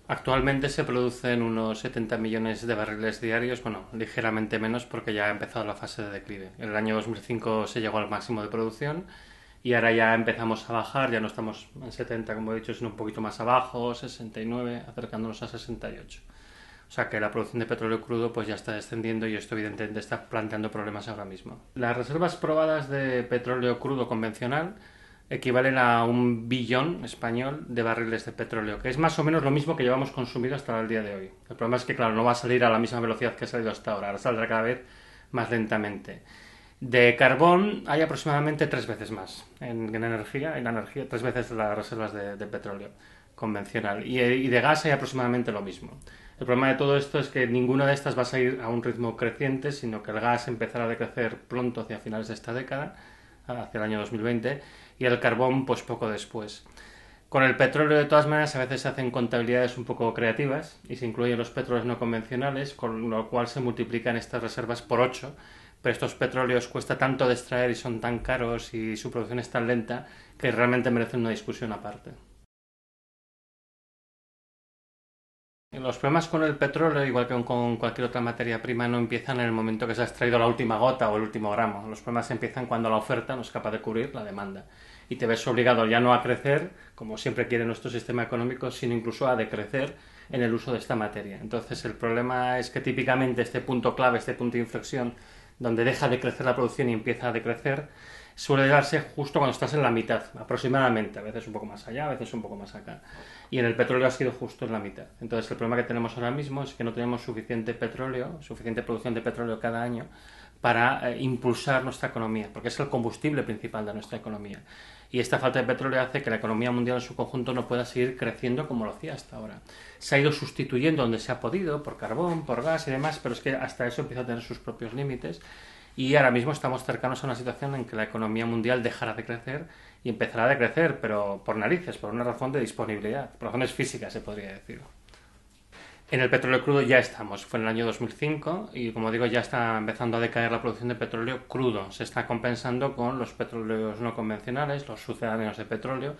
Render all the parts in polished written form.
Actualmente se producen unos 70 millones de barriles diarios, bueno, ligeramente menos porque ya ha empezado la fase de declive. En el año 2005 se llegó al máximo de producción y ahora ya empezamos a bajar, ya no estamos en 70 como he dicho, sino un poquito más abajo, 69, acercándonos a 68. O sea que la producción de petróleo crudo pues ya está descendiendo y esto evidentemente está planteando problemas ahora mismo. Las reservas probadas de petróleo crudo convencional equivalen a 1 billón español de barriles de petróleo, que es más o menos lo mismo que llevamos consumido hasta el día de hoy. El problema es que, claro, no va a salir a la misma velocidad que ha salido hasta ahora, ahora saldrá cada vez más lentamente. De carbón hay aproximadamente 3 veces más en energía, 3 veces las reservas de petróleo convencional. Y de gas hay aproximadamente lo mismo. El problema de todo esto es que ninguna de estas va a salir a un ritmo creciente, sino que el gas empezará a decrecer pronto hacia finales de esta década, hacia el año 2020, y el carbón pues poco después. Con el petróleo, de todas maneras, a veces se hacen contabilidades un poco creativas y se incluyen los petróleos no convencionales, con lo cual se multiplican estas reservas por 8. Pero estos petróleos cuesta tanto de extraer y son tan caros y su producción es tan lenta que realmente merecen una discusión aparte. Los problemas con el petróleo, igual que con cualquier otra materia prima, no empiezan en el momento que se ha extraído la última gota o el último gramo. Los problemas empiezan cuando la oferta no es capaz de cubrir la demanda. Y te ves obligado ya no a crecer, como siempre quiere nuestro sistema económico, sino incluso a decrecer en el uso de esta materia. Entonces el problema es que típicamente este punto clave, este punto de inflexión, donde deja de crecer la producción y empieza a decrecer, suele darse justo cuando estás en la mitad, aproximadamente, a veces un poco más allá, a veces un poco más acá. Y en el petróleo ha sido justo en la mitad. Entonces el problema que tenemos ahora mismo es que no tenemos suficiente petróleo, suficiente producción de petróleo cada año para impulsar nuestra economía, porque es el combustible principal de nuestra economía. Y esta falta de petróleo hace que la economía mundial en su conjunto no pueda seguir creciendo como lo hacía hasta ahora. Se ha ido sustituyendo donde se ha podido, por carbón, por gas y demás, pero es que hasta eso empieza a tener sus propios límites y ahora mismo estamos cercanos a una situación en que la economía mundial dejará de crecer y empezará a decrecer, pero por narices, por una razón de disponibilidad, por razones físicas se podría decir. En el petróleo crudo ya estamos, fue en el año 2005 y como digo ya está empezando a decaer la producción de petróleo crudo, se está compensando con los petróleos no convencionales, los sucedáneos de petróleo,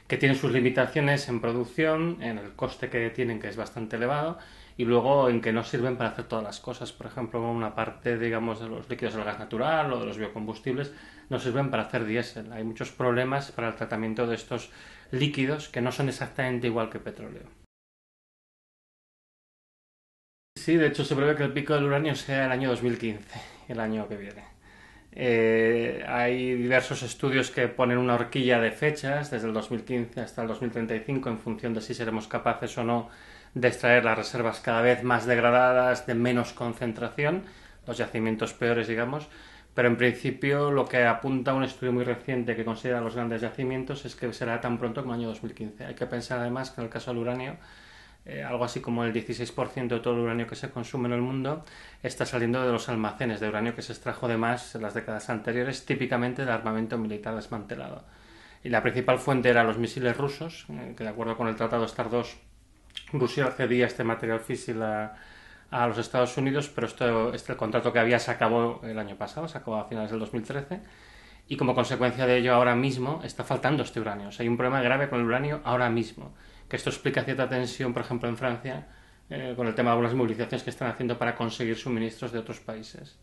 que tienen sus limitaciones en producción, en el coste que tienen que es bastante elevado y luego en que no sirven para hacer todas las cosas. Por ejemplo, una parte, digamos, de los líquidos del gas natural o de los biocombustibles no sirven para hacer diésel. Hay muchos problemas para el tratamiento de estos líquidos que no son exactamente igual que petróleo. Sí, de hecho se prevé que el pico del uranio sea el año 2015, el año que viene. Hay diversos estudios que ponen una horquilla de fechas, desde el 2015 hasta el 2035, en función de si seremos capaces o no de extraer las reservas cada vez más degradadas, de menos concentración, los yacimientos peores, digamos, pero en principio lo que apunta un estudio muy reciente que considera los grandes yacimientos es que será tan pronto como el año 2015. Hay que pensar además que en el caso del uranio algo así como el 16% de todo el uranio que se consume en el mundo está saliendo de los almacenes de uranio que se extrajo de más en las décadas anteriores, típicamente del armamento militar desmantelado. Y la principal fuente eran los misiles rusos, que de acuerdo con el Tratado START-2, Rusia cedía este material físil a los Estados Unidos, pero este contrato que había se acabó el año pasado, se acabó a finales del 2013, y como consecuencia de ello ahora mismo está faltando este uranio. O sea, hay un problema grave con el uranio ahora mismo, que esto explica cierta tensión, por ejemplo, en Francia, con el tema de algunas movilizaciones que están haciendo para conseguir suministros de otros países.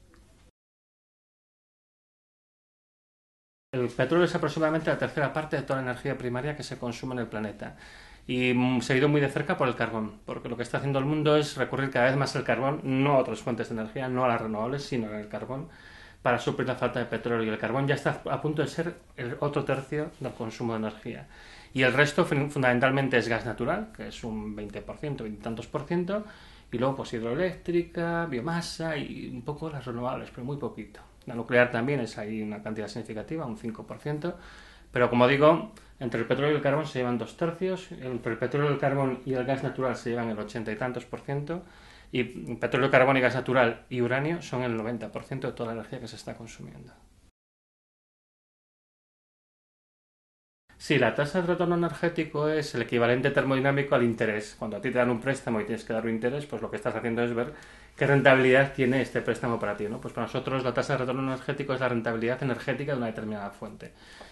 El petróleo es aproximadamente la tercera parte de toda la energía primaria que se consume en el planeta y seguido muy de cerca por el carbón, porque lo que está haciendo el mundo es recurrir cada vez más al carbón, no a otras fuentes de energía, no a las renovables, sino al carbón, para suplir la falta de petróleo. Y el carbón ya está a punto de ser el otro tercio del consumo de energía. Y el resto fundamentalmente es gas natural, que es un 20%, 20 y tantos por ciento, y luego pues hidroeléctrica, biomasa y un poco las renovables, pero muy poquito. La nuclear también es ahí una cantidad significativa, un 5%, pero como digo, entre el petróleo y el carbón se llevan 2 tercios, entre el petróleo, el carbón y el gas natural se llevan el 80 y tantos por ciento, y petróleo, carbón y gas natural y uranio son el 90% de toda la energía que se está consumiendo. Sí, la tasa de retorno energético es el equivalente termodinámico al interés. Cuando a ti te dan un préstamo y tienes que dar un interés, pues lo que estás haciendo es ver qué rentabilidad tiene este préstamo para ti, ¿no? Pues para nosotros la tasa de retorno energético es la rentabilidad energética de una determinada fuente.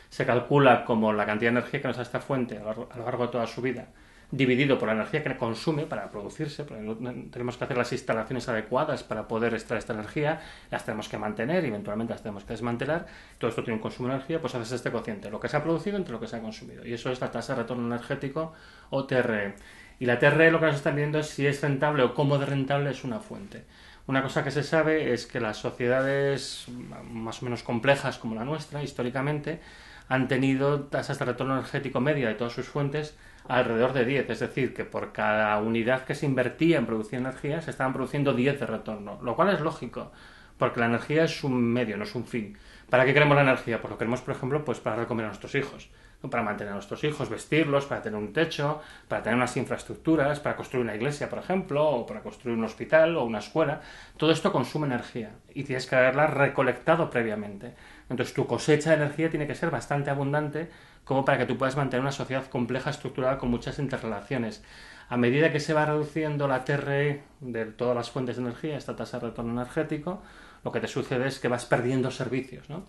Se calcula como la cantidad de energía que nos da esta fuente a lo largo de toda su vida dividido por la energía que consume para producirse, porque tenemos que hacer las instalaciones adecuadas para poder extraer esta energía, las tenemos que mantener y eventualmente las tenemos que desmantelar, todo esto tiene un consumo de energía, pues haces este cociente, lo que se ha producido entre lo que se ha consumido, y eso es la tasa de retorno energético o TRE. Y la TRE lo que nos está viendo es si es rentable o cómo de rentable es una fuente. Una cosa que se sabe es que las sociedades más o menos complejas como la nuestra, históricamente, han tenido tasas de retorno energético media de todas sus fuentes alrededor de 10, es decir, que por cada unidad que se invertía en producir energía se estaban produciendo 10 de retorno, lo cual es lógico, porque la energía es un medio, no es un fin. ¿Para qué queremos la energía? Pues lo queremos, por ejemplo, pues para dar de comer a nuestros hijos, ¿no? Para mantener a nuestros hijos, vestirlos, para tener un techo, para tener unas infraestructuras, para construir una iglesia, por ejemplo, o para construir un hospital o una escuela. Todo esto consume energía y tienes que haberla recolectado previamente. Entonces tu cosecha de energía tiene que ser bastante abundante como para que tú puedas mantener una sociedad compleja, estructurada, con muchas interrelaciones. A medida que se va reduciendo la TRE de todas las fuentes de energía, esta tasa de retorno energético, lo que te sucede es que vas perdiendo servicios, ¿no?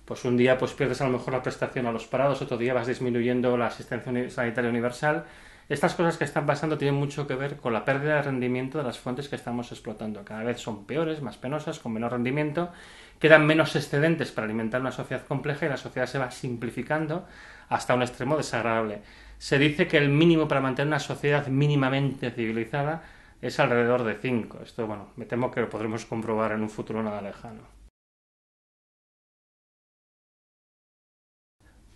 Pues un día pues pierdes a lo mejor la prestación a los parados, otro día vas disminuyendo la asistencia sanitaria universal. Estas cosas que están pasando tienen mucho que ver con la pérdida de rendimiento de las fuentes que estamos explotando. Cada vez son peores, más penosas, con menor rendimiento, quedan menos excedentes para alimentar una sociedad compleja y la sociedad se va simplificando hasta un extremo desagradable. Se dice que el mínimo para mantener una sociedad mínimamente civilizada es alrededor de 5. Esto, bueno, me temo que lo podremos comprobar en un futuro nada lejano.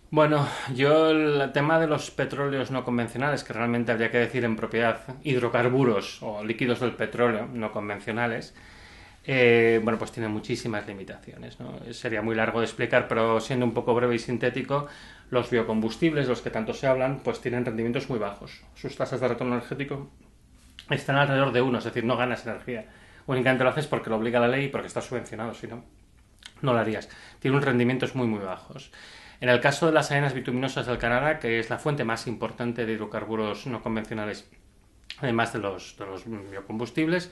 Bueno, yo el tema de los petróleos no convencionales, que realmente habría que decir en propiedad hidrocarburos o líquidos del petróleo no convencionales, bueno, pues tiene muchísimas limitaciones, ¿no? Sería muy largo de explicar, pero siendo un poco breve y sintético, los biocombustibles, los que tanto se hablan, pues tienen rendimientos muy bajos. Sus tasas de retorno energético están alrededor de uno, es decir, no ganas energía. Únicamente lo haces porque lo obliga la ley y porque está subvencionado, si no, no lo harías. Tiene unos rendimientos muy, muy bajos. En el caso de las arenas bituminosas del Canadá, que es la fuente más importante de hidrocarburos no convencionales, además de los biocombustibles,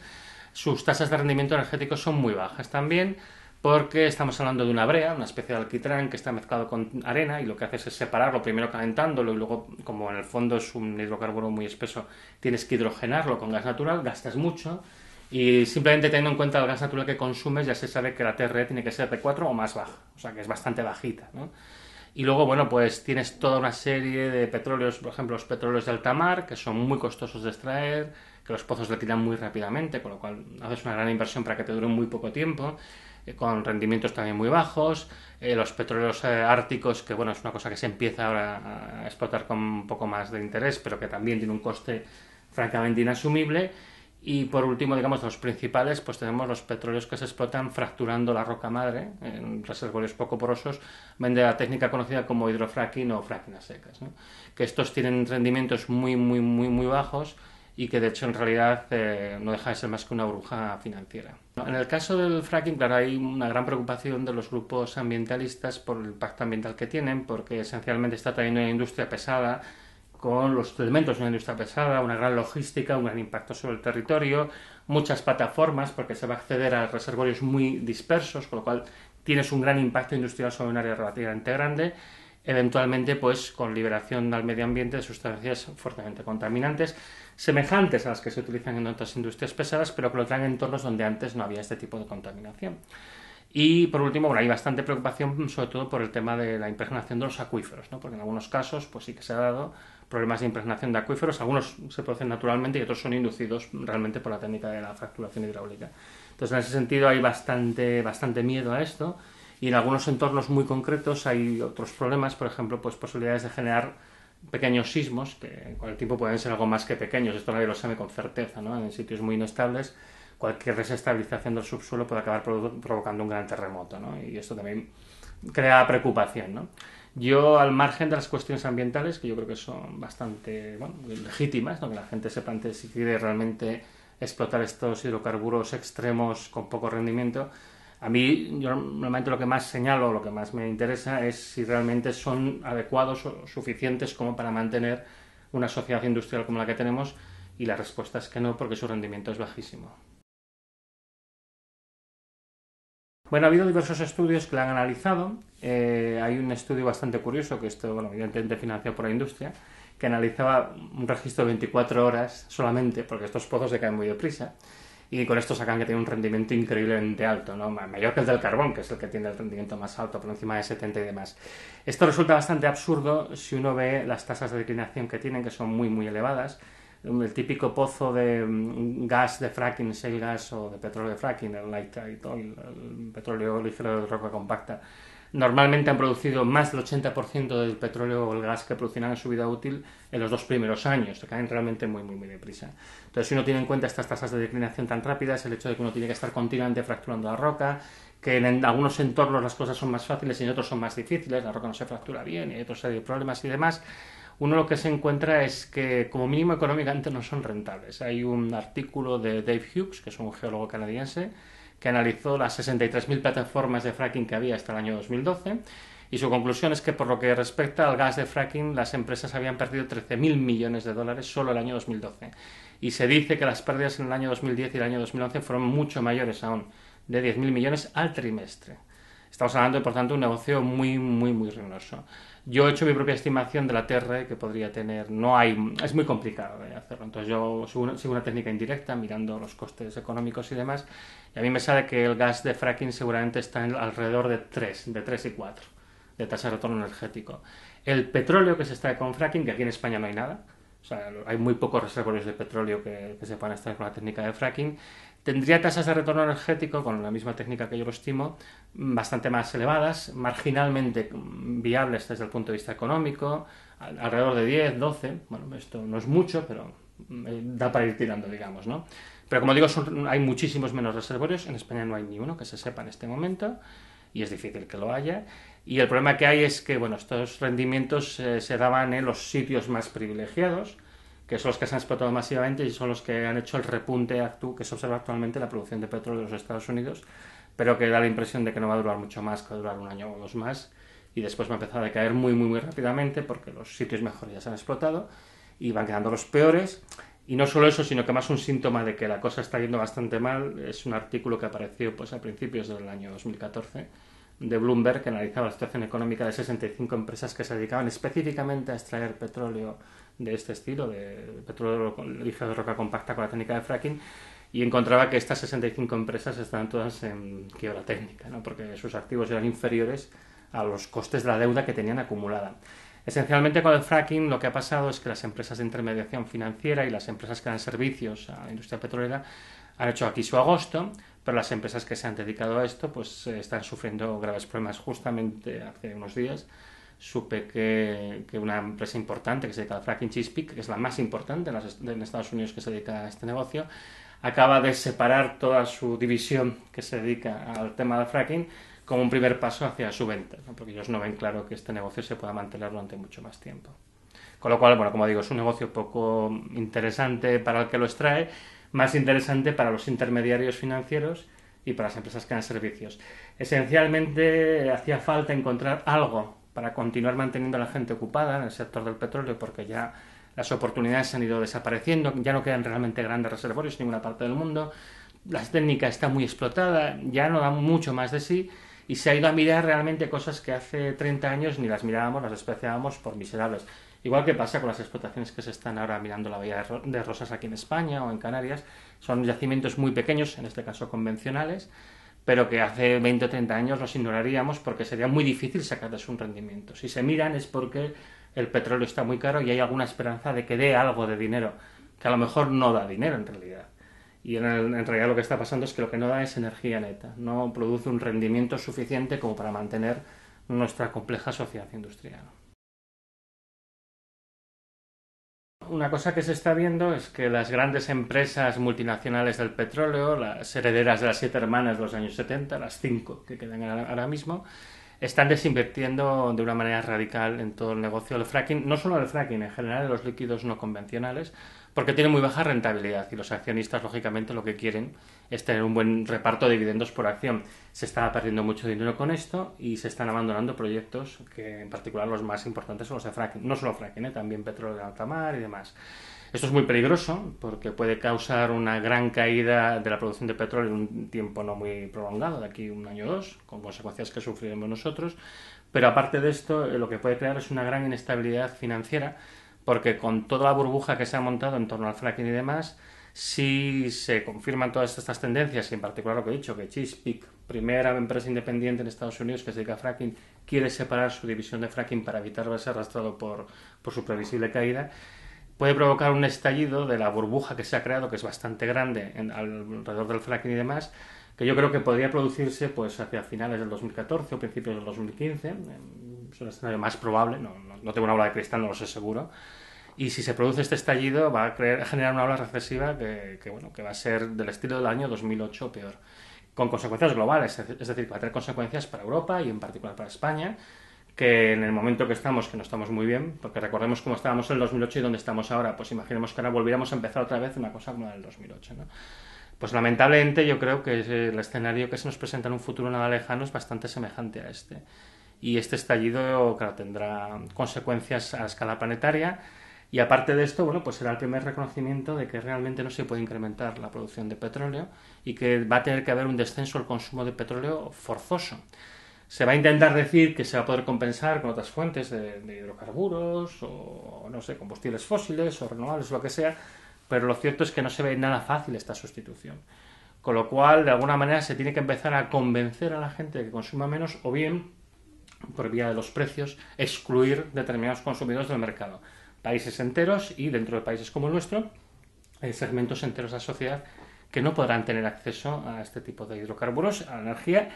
sus tasas de rendimiento energético son muy bajas también, porque estamos hablando de una brea, una especie de alquitrán que está mezclado con arena y lo que haces es separarlo, primero calentándolo y luego, como en el fondo es un hidrocarburo muy espeso, tienes que hidrogenarlo con gas natural, gastas mucho y simplemente teniendo en cuenta el gas natural que consumes ya se sabe que la TRE tiene que ser de 4 o más baja, o sea que es bastante bajita, ¿no? Y luego, bueno, pues tienes toda una serie de petróleos, por ejemplo, los petróleos de alta mar, que son muy costosos de extraer, que los pozos le tiran muy rápidamente, con lo cual haces una gran inversión para que te dure muy poco tiempo, con rendimientos también muy bajos. Los petróleos árticos, que bueno, es una cosa que se empieza ahora a explotar con un poco más de interés, pero que también tiene un coste francamente inasumible. Y por último, digamos, los principales, pues tenemos los petróleos que se explotan fracturando la roca madre en reservorios poco porosos, de la técnica conocida como hidrofracking o fracking a secas, ¿no? Que estos tienen rendimientos muy, muy, muy, muy bajos y que de hecho en realidad no deja de ser más que una burbuja financiera. En el caso del fracking, claro, hay una gran preocupación de los grupos ambientalistas por el impacto ambiental que tienen, porque esencialmente está trayendo una industria pesada, con los elementos de una industria pesada, una gran logística, un gran impacto sobre el territorio, muchas plataformas, porque se va a acceder a reservorios muy dispersos, con lo cual tienes un gran impacto industrial sobre un área relativamente grande, eventualmente pues con liberación al medio ambiente de sustancias fuertemente contaminantes, semejantes a las que se utilizan en otras industrias pesadas, pero que lo traen en entornos donde antes no había este tipo de contaminación. Y por último, bueno, hay bastante preocupación sobre todo por el tema de la impregnación de los acuíferos, ¿no? Porque en algunos casos pues sí que se ha dado problemas de impregnación de acuíferos, algunos se producen naturalmente y otros son inducidos realmente por la técnica de la fracturación hidráulica. Entonces en ese sentido hay bastante miedo a esto y en algunos entornos muy concretos hay otros problemas, por ejemplo, pues posibilidades de generar pequeños sismos que con el tiempo pueden ser algo más que pequeños, esto nadie lo sabe con certeza, ¿no? En sitios muy inestables cualquier desestabilización del subsuelo puede acabar provocando un gran terremoto, ¿no? Y esto también crea preocupación, ¿no? Yo, al margen de las cuestiones ambientales, que yo creo que son bastante legítimas, ¿no? Que la gente se plantee si quiere realmente explotar estos hidrocarburos extremos con poco rendimiento, a mí, yo normalmente lo que más señalo, lo que más me interesa es si realmente son adecuados o suficientes como para mantener una sociedad industrial como la que tenemos, y la respuesta es que no, porque su rendimiento es bajísimo. Bueno, ha habido diversos estudios que la han analizado. Hay un estudio bastante curioso, que esto, bueno, evidentemente financiado por la industria, que analizaba un registro de 24 horas solamente, porque estos pozos se caen muy deprisa, y con esto sacan que tiene un rendimiento increíblemente alto, ¿no? Mayor que el del carbón, que es el que tiene el rendimiento más alto, por encima de 70 y demás. Esto resulta bastante absurdo si uno ve las tasas de declinación que tienen, que son muy, muy elevadas. El típico pozo de gas de fracking, shale gas o de petróleo de fracking, el light oil, el petróleo ligero de roca compacta, normalmente han producido más del 80% del petróleo o el gas que producirán en su vida útil en los 2 primeros años, se caen realmente muy, muy, muy deprisa. Entonces, si uno tiene en cuenta estas tasas de declinación tan rápidas, el hecho de que uno tiene que estar continuamente fracturando la roca, que en algunos entornos las cosas son más fáciles y en otros son más difíciles, la roca no se fractura bien y hay otra serie de problemas y demás, uno lo que se encuentra es que como mínimo económicamente no son rentables. Hay un artículo de Dave Hughes, que es un geólogo canadiense, que analizó las 63.000 plataformas de fracking que había hasta el año 2012 y su conclusión es que por lo que respecta al gas de fracking las empresas habían perdido 13.000 millones de dólares solo el año 2012 y se dice que las pérdidas en el año 2010 y el año 2011 fueron mucho mayores aún, de 10.000 millones al trimestre. Estamos hablando de, por tanto, un negocio muy, muy, muy ruinoso. Yo he hecho mi propia estimación de la TR que podría tener. No hay, es muy complicado de hacerlo. Entonces yo sigo una técnica indirecta mirando los costes económicos y demás. Y a mí me sale que el gas de fracking seguramente está alrededor de 3 y 4 de tasa de retorno energético. El petróleo que se extrae con fracking, que aquí en España no hay nada, o sea, hay muy pocos reservorios de petróleo que se puedan extraer con la técnica de fracking, tendría tasas de retorno energético, con la misma técnica que yo lo estimo, bastante más elevadas, marginalmente viables desde el punto de vista económico, alrededor de 10, 12, bueno, esto no es mucho, pero da para ir tirando, digamos, ¿no? Pero como digo, hay muchísimos menos reservorios, en España no hay ni uno que se sepa en este momento, y es difícil que lo haya, y el problema que hay es que, bueno, estos rendimientos se daban en los sitios más privilegiados, que son los que se han explotado masivamente y son los que han hecho el repunte que se observa actualmente en la producción de petróleo de los Estados Unidos, pero que da la impresión de que no va a durar mucho más, que va a durar un año o dos más, y después va a empezar a decaer muy, muy, muy rápidamente porque los sitios mejores ya se han explotado y van quedando los peores. Y no solo eso, sino que más un síntoma de que la cosa está yendo bastante mal es un artículo que apareció pues, a principios del año 2014 de Bloomberg, que analizaba la situación económica de 65 empresas que se dedicaban específicamente a extraer petróleo de este estilo, de petróleo ligero de roca compacta con la técnica de fracking, y encontraba que estas 65 empresas estaban todas en quiebra técnica, ¿no? Porque sus activos eran inferiores a los costes de la deuda que tenían acumulada. Esencialmente con el fracking lo que ha pasado es que las empresas de intermediación financiera y las empresas que dan servicios a la industria petrolera han hecho aquí su agosto, pero las empresas que se han dedicado a esto pues están sufriendo graves problemas. Justamente hace unos días supe que una empresa importante que se dedica al fracking, Chesapeake, que es la más importante en Estados Unidos que se dedica a este negocio, acaba de separar toda su división que se dedica al tema del fracking como un primer paso hacia su venta, ¿no? Porque ellos no ven claro que este negocio se pueda mantener durante mucho más tiempo. Con lo cual, bueno, como digo, es un negocio poco interesante para el que lo extrae, más interesante para los intermediarios financieros y para las empresas que dan servicios. Esencialmente hacía falta encontrar algo para continuar manteniendo a la gente ocupada en el sector del petróleo, porque ya las oportunidades han ido desapareciendo, ya no quedan realmente grandes reservorios en ninguna parte del mundo, la técnica está muy explotada, ya no da mucho más de sí, y se ha ido a mirar realmente cosas que hace 30 años ni las mirábamos, las despreciábamos por miserables. Igual que pasa con las explotaciones que se están ahora mirando la Bahía de Rosas aquí en España o en Canarias, son yacimientos muy pequeños, en este caso convencionales, pero que hace 20 o 30 años los ignoraríamos porque sería muy difícil sacarles un rendimiento. Si se miran es porque el petróleo está muy caro y hay alguna esperanza de que dé algo de dinero, que a lo mejor no da dinero en realidad. Y en realidad lo que está pasando es que lo que no da es energía neta, no produce un rendimiento suficiente como para mantener nuestra compleja sociedad industrial. Una cosa que se está viendo es que las grandes empresas multinacionales del petróleo, las herederas de las 7 hermanas de los años 70, las 5 que quedan ahora mismo, están desinvirtiendo de una manera radical en todo el negocio del fracking, no solo del fracking, en general de los líquidos no convencionales, porque tiene muy baja rentabilidad y los accionistas, lógicamente, lo que quieren es tener un buen reparto de dividendos por acción. Se está perdiendo mucho dinero con esto y se están abandonando proyectos que, en particular, los más importantes son los de fracking. No solo fracking, también petróleo de alta mar y demás. Esto es muy peligroso porque puede causar una gran caída de la producción de petróleo en un tiempo no muy prolongado, de aquí un año o dos, con consecuencias que sufriremos nosotros. Pero aparte de esto, lo que puede crear es una gran inestabilidad financiera, porque con toda la burbuja que se ha montado en torno al fracking y demás, si se confirman todas estas tendencias, y en particular lo que he dicho, que Chesapeake, primera empresa independiente en Estados Unidos que se dedica a fracking, quiere separar su división de fracking para evitar verse arrastrado por su previsible caída, puede provocar un estallido de la burbuja que se ha creado, que es bastante grande alrededor del fracking y demás, que yo creo que podría producirse pues hacia finales del 2014 o principios del 2015. Es un escenario más probable, no tengo una bola de cristal, no lo sé seguro. Y si se produce este estallido va a generar una ola recesiva que va a ser del estilo del año 2008 o peor, con consecuencias globales, es decir, va a tener consecuencias para Europa y en particular para España, que en el momento que no estamos muy bien, porque recordemos cómo estábamos en el 2008 y dónde estamos ahora, pues imaginemos que ahora volviéramos a empezar otra vez una cosa como la del 2008, ¿no? Pues lamentablemente yo creo que el escenario que se nos presenta en un futuro nada lejano es bastante semejante a este. Y este estallido, claro, tendrá consecuencias a escala planetaria. Y aparte de esto, bueno, pues será el primer reconocimiento de que realmente no se puede incrementar la producción de petróleo y que va a tener que haber un descenso del consumo de petróleo forzoso. Se va a intentar decir que se va a poder compensar con otras fuentes de hidrocarburos o, no sé, combustibles fósiles o renovables, lo que sea, pero lo cierto es que no se ve nada fácil esta sustitución. Con lo cual, de alguna manera, se tiene que empezar a convencer a la gente de que consuma menos o bien, por vía de los precios, excluir determinados consumidores del mercado. Países enteros y dentro de países como el nuestro hay segmentos enteros de la sociedad que no podrán tener acceso a este tipo de hidrocarburos, a la energía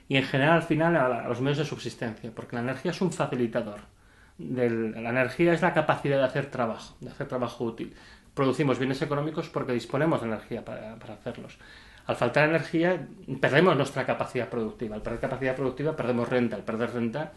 y en general al final a los medios de subsistencia, porque la energía es un facilitador. La energía es la capacidad de hacer trabajo útil. Producimos bienes económicos porque disponemos de energía para hacerlos. Al faltar energía perdemos nuestra capacidad productiva. Al perder capacidad productiva perdemos renta. Al perder renta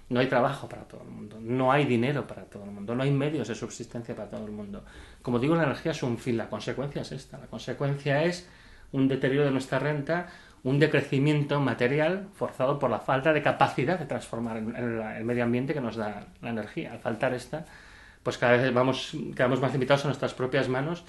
no hay trabajo para todo el mundo, no hay dinero para todo el mundo, no hay medios de subsistencia para todo el mundo. Como digo, la energía es un fin, la consecuencia es esta. La consecuencia es un deterioro de nuestra renta, un decrecimiento material forzado por la falta de capacidad de transformar el medio ambiente que nos da la energía. Al faltar esta, pues cada vez quedamos más limitados a nuestras propias manos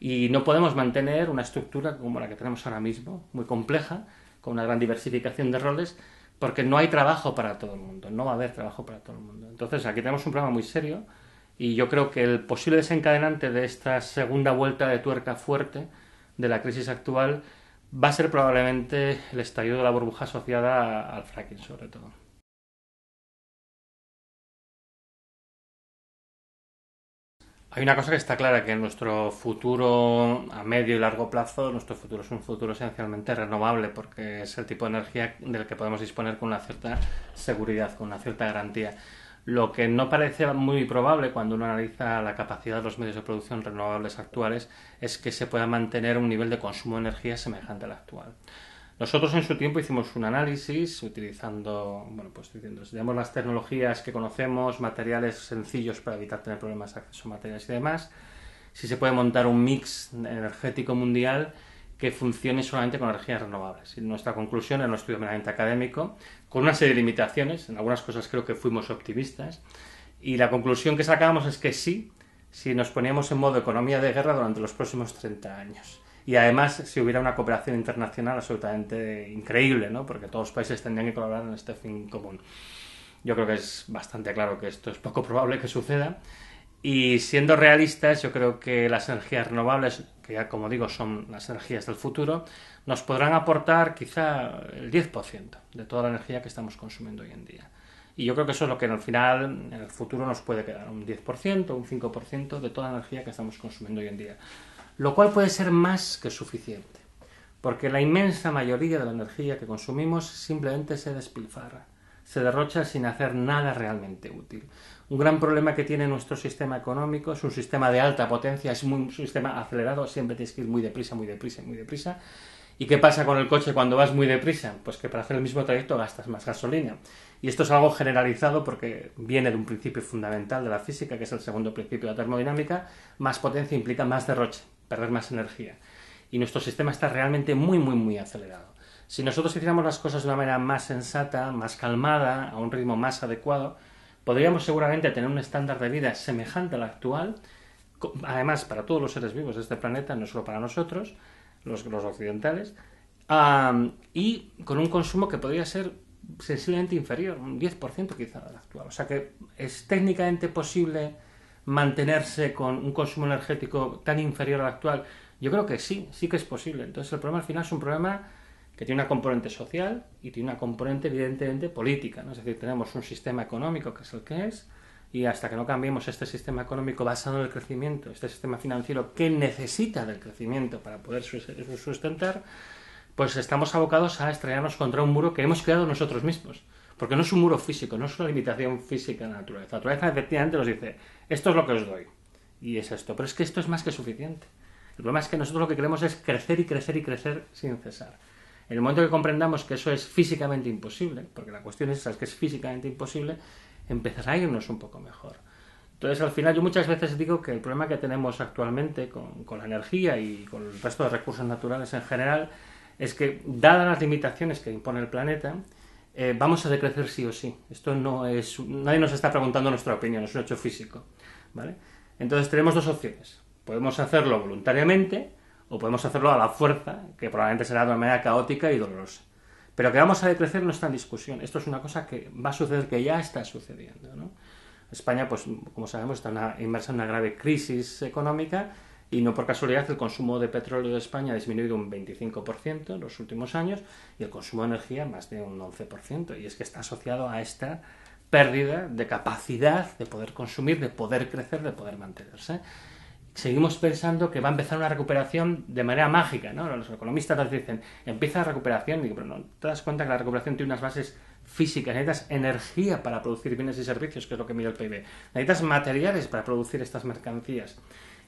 y no podemos mantener una estructura como la que tenemos ahora mismo, muy compleja, con una gran diversificación de roles, porque no hay trabajo para todo el mundo, no va a haber trabajo para todo el mundo. Entonces aquí tenemos un problema muy serio y yo creo que el posible desencadenante de esta segunda vuelta de tuerca fuerte de la crisis actual va a ser probablemente el estallido de la burbuja asociada al fracking, sobre todo. Hay una cosa que está clara, que nuestro futuro a medio y largo plazo, nuestro futuro es un futuro esencialmente renovable, porque es el tipo de energía del que podemos disponer con una cierta seguridad, con una cierta garantía. Lo que no parece muy probable cuando uno analiza la capacidad de los medios de producción renovables actuales es que se pueda mantener un nivel de consumo de energía semejante al actual. Nosotros en su tiempo hicimos un análisis utilizando, bueno, pues digamos las tecnologías que conocemos, materiales sencillos para evitar tener problemas de acceso a materiales y demás, si se puede montar un mix energético mundial que funcione solamente con energías renovables. Y nuestra conclusión en un estudio meramente académico, con una serie de limitaciones, en algunas cosas creo que fuimos optimistas, y la conclusión que sacábamos es que sí, si nos poníamos en modo economía de guerra durante los próximos 30 años. Y además, si hubiera una cooperación internacional absolutamente increíble, ¿no? Porque todos los países tendrían que colaborar en este fin común. Yo creo que es bastante claro que esto es poco probable que suceda. Y siendo realistas, yo creo que las energías renovables, que ya como digo son las energías del futuro, nos podrán aportar quizá el 10% de toda la energía que estamos consumiendo hoy en día. Y yo creo que eso es lo que al final, en el futuro, nos puede quedar, un 10%, un 5% de toda la energía que estamos consumiendo hoy en día. Lo cual puede ser más que suficiente, porque la inmensa mayoría de la energía que consumimos simplemente se despilfarra, se derrocha sin hacer nada realmente útil. Un gran problema que tiene nuestro sistema económico es un sistema de alta potencia, es un sistema acelerado, siempre tienes que ir muy deprisa, muy deprisa, muy deprisa. ¿Y qué pasa con el coche cuando vas muy deprisa? Pues que para hacer el mismo trayecto gastas más gasolina. Y esto es algo generalizado porque viene de un principio fundamental de la física, que es el segundo principio de la termodinámica. Más potencia implica más derroche, perder más energía. Y nuestro sistema está realmente muy, muy, muy acelerado. Si nosotros hiciéramos las cosas de una manera más sensata, más calmada, a un ritmo más adecuado, podríamos seguramente tener un estándar de vida semejante al actual, además para todos los seres vivos de este planeta, no solo para nosotros, los occidentales, y con un consumo que podría ser sensiblemente inferior, un 10% quizá del actual. O sea que es técnicamente posible mantenerse con un consumo energético tan inferior al actual? Yo creo que sí, sí que es posible. Entonces el problema al final es un problema que tiene una componente social y tiene una componente evidentemente política, ¿no? Es decir, tenemos un sistema económico que es el que es, y hasta que no cambiemos este sistema económico basado en el crecimiento, este sistema financiero que necesita del crecimiento para poder sustentar, pues estamos abocados a estrellarnos contra un muro que hemos creado nosotros mismos. Porque no es un muro físico, no es una limitación física de la naturaleza. La naturaleza efectivamente nos dice, esto es lo que os doy, y es esto. Pero es que esto es más que suficiente. El problema es que nosotros lo que queremos es crecer y crecer y crecer sin cesar. En el momento que comprendamos que eso es físicamente imposible, porque la cuestión es esa, es que es físicamente imposible, empezará a irnos un poco mejor. Entonces, al final, yo muchas veces digo que el problema que tenemos actualmente con la energía y con el resto de recursos naturales en general es que, dadas las limitaciones que impone el planeta, vamos a decrecer sí o sí. Esto no es... Nadie nos está preguntando nuestra opinión, es un hecho físico, ¿vale? Entonces tenemos dos opciones. Podemos hacerlo voluntariamente o podemos hacerlo a la fuerza, que probablemente será de una manera caótica y dolorosa. Pero que vamos a decrecer no está en discusión. Esto es una cosa que va a suceder, que ya está sucediendo, ¿no? España, pues como sabemos, está inmersa en una grave crisis económica y no por casualidad el consumo de petróleo de España ha disminuido un 25% en los últimos años y el consumo de energía más de un 11%. Y es que está asociado a esta pérdida de capacidad de poder consumir, de poder crecer, de poder mantenerse. Seguimos pensando que va a empezar una recuperación de manera mágica, ¿no? Los economistas nos dicen, empieza la recuperación, y digo, pero no te das cuenta que la recuperación tiene unas bases físicas, necesitas energía para producir bienes y servicios, que es lo que mide el PIB, necesitas materiales para producir estas mercancías.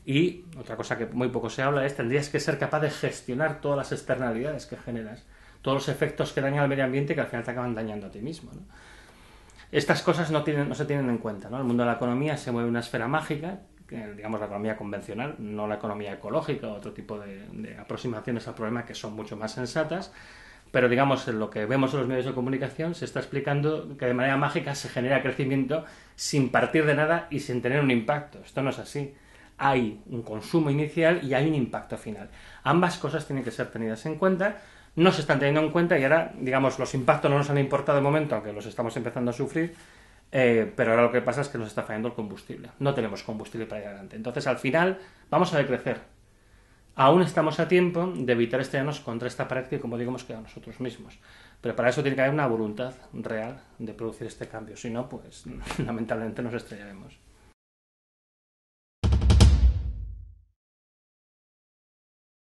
Y otra cosa que muy poco se habla es, tendrías que ser capaz de gestionar todas las externalidades que generas, todos los efectos que dañan al medio ambiente que al final te acaban dañando a ti mismo, ¿no? Estas cosas no se tienen en cuenta, ¿no? El mundo de la economía se mueve en una esfera mágica, digamos la economía convencional, no la economía ecológica o otro tipo de aproximaciones al problema que son mucho más sensatas, pero digamos en lo que vemos en los medios de comunicación se está explicando que de manera mágica se genera crecimiento sin partir de nada y sin tener un impacto. Esto no es así. Hay un consumo inicial y hay un impacto final. Ambas cosas tienen que ser tenidas en cuenta. No se están teniendo en cuenta y ahora, digamos, los impactos no nos han importado de momento, aunque los estamos empezando a sufrir, pero ahora lo que pasa es que nos está fallando el combustible. No tenemos combustible para ir adelante. Entonces, al final, vamos a decrecer. Aún estamos a tiempo de evitar estrellarnos contra esta pared que, como digo, hemos creado nosotros mismos. Pero para eso tiene que haber una voluntad real de producir este cambio. Si no, pues lamentablemente nos estrellaremos.